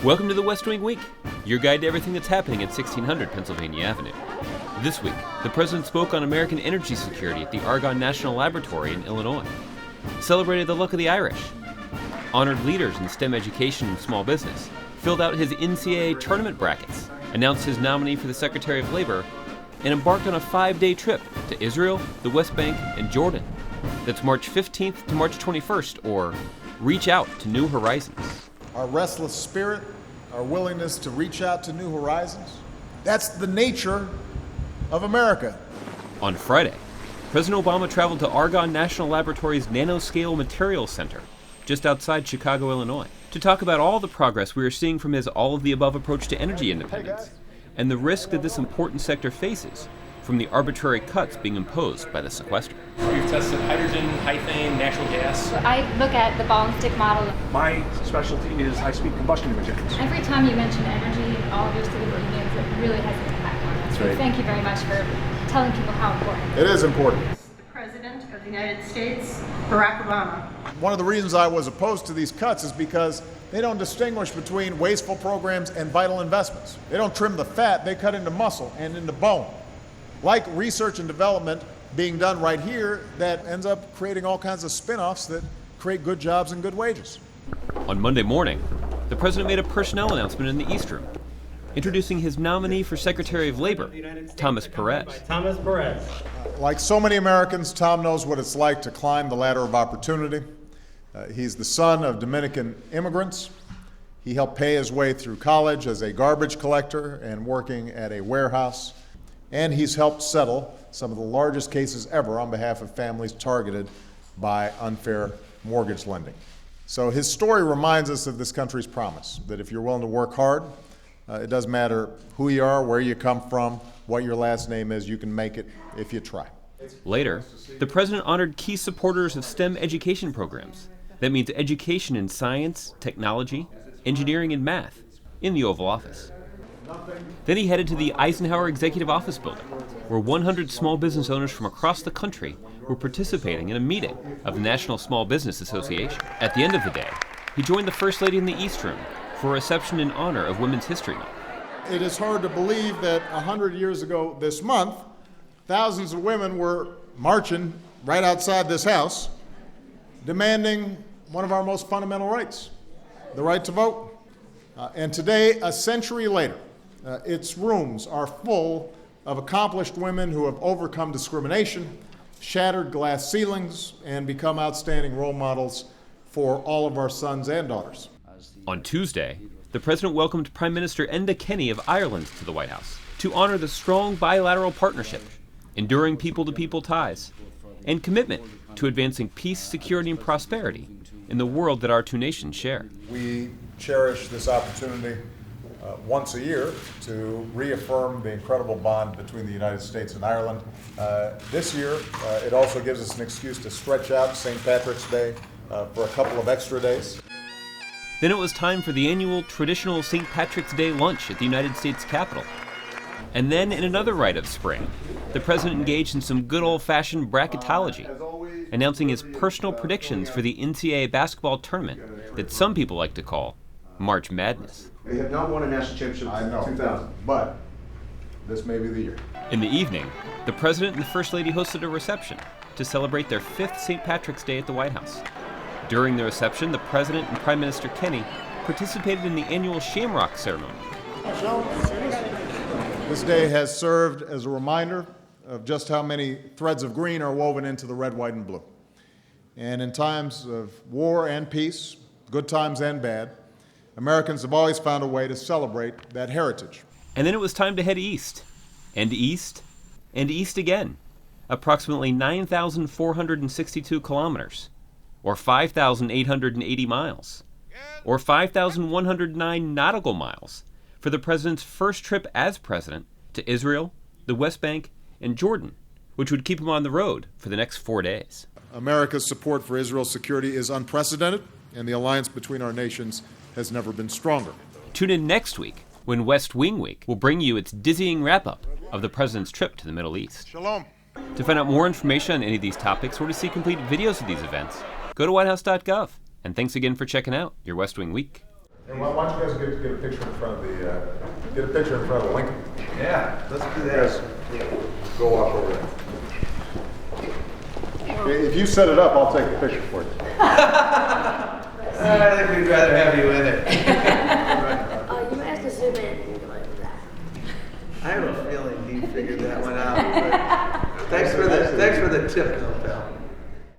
Welcome to the West Wing Week, your guide to everything that's happening at 1600 Pennsylvania Avenue. This week, the President spoke on American energy security at the Argonne National Laboratory in Illinois, celebrated the luck of the Irish, honored leaders in STEM education and small business, filled out his NCAA tournament brackets, announced his nominee for the Secretary of Labor, and embarked on a 5-day trip to Israel, the West Bank, and Jordan. That's March 15th to March 21st, or Reach Out to New Horizons. Our restless spirit, our willingness to reach out to new horizons, that's the nature of America. On Friday, President Obama traveled to Argonne National Laboratory's Nanoscale Materials Center, just outside Chicago, Illinois, to talk about all the progress we are seeing from his all-of-the-above approach to energy independence, and the risk that this important sector faces from the arbitrary cuts being imposed by the sequester. We've tested hydrogen, methane, natural gas. I look at the ball and stick model. My specialty is high-speed combustion engines. Every time you mention energy, all of your civic unions, it really has an impact on us. Right. Thank you very much for telling people how important It is important. The President of the United States, Barack Obama. One of the reasons I was opposed to these cuts is because they don't distinguish between wasteful programs and vital investments. They don't trim the fat, they cut into muscle and into bone. Like research and development being done right here that ends up creating all kinds of spin-offs that create good jobs and good wages. On Monday morning, the President made a personnel announcement in the East Room, introducing his nominee for Secretary of Labor, Thomas Perez. Like so many Americans, Tom knows what it's like to climb the ladder of opportunity. He's the son of Dominican immigrants. He helped pay his way through college as a garbage collector and working at a warehouse. And he's helped settle some of the largest cases ever on behalf of families targeted by unfair mortgage lending. So his story reminds us of this country's promise, that if you're willing to work hard, it doesn't matter who you are, where you come from, what your last name is, you can make it if you try. Later, the President honored key supporters of STEM education programs. That means education in science, technology, engineering, and math in the Oval Office. Then he headed to the Eisenhower Executive Office building, where 100 small business owners from across the country were participating in a meeting of the National Small Business Association. At the end of the day, he joined the First Lady in the East Room for a reception in honor of Women's History Month. It is hard to believe that 100 years ago this month, thousands of women were marching right outside this house, demanding one of our most fundamental rights, the right to vote. And today, a century later, its rooms are full of accomplished women who have overcome discrimination, shattered glass ceilings, and become outstanding role models for all of our sons and daughters. On Tuesday, the President welcomed Prime Minister Enda Kenny of Ireland to the White House to honor the strong bilateral partnership, enduring people-to-people ties, and commitment to advancing peace, security, and prosperity in the world that our two nations share. We cherish this opportunity once a year to reaffirm the incredible bond between the United States and Ireland. This year, it also gives us an excuse to stretch out St. Patrick's Day for a couple of extra days. Then it was time for the annual traditional St. Patrick's Day lunch at the United States Capitol. And then, in another rite of spring, the President engaged in some good old-fashioned bracketology, announcing his personal predictions for the NCAA basketball tournament that some people like to call March Madness. They have not won a national championship since 2000. But this may be the year. In the evening, the President and the First Lady hosted a reception to celebrate their 5th St. Patrick's Day at the White House. During the reception, the President and Prime Minister Kenny participated in the annual Shamrock ceremony. This day has served as a reminder of just how many threads of green are woven into the red, white, and blue. And in times of war and peace, good times and bad, Americans have always found a way to celebrate that heritage. And then it was time to head east, and east, and east again, approximately 9,462 kilometers, or 5,880 miles, or 5,109 nautical miles, for the President's first trip as President to Israel, the West Bank, and Jordan, which would keep him on the road for the next 4 days. America's support for Israel's security is unprecedented, and the alliance between our nations has never been stronger. Tune in next week when West Wing Week will bring you its dizzying wrap-up of the President's trip to the Middle East. Shalom. To find out more information on any of these topics or to see complete videos of these events, go to whitehouse.gov. And thanks again for checking out your West Wing Week. And why don't you guys get a picture in front of the Lincoln? Yeah, let's do You that. guys go walk over there. If you set it up, I'll take the picture for you. I think we'd rather have you in it. You might have to zoom in and go like that. I have a feeling he figured that one out. But thanks for the tip, though.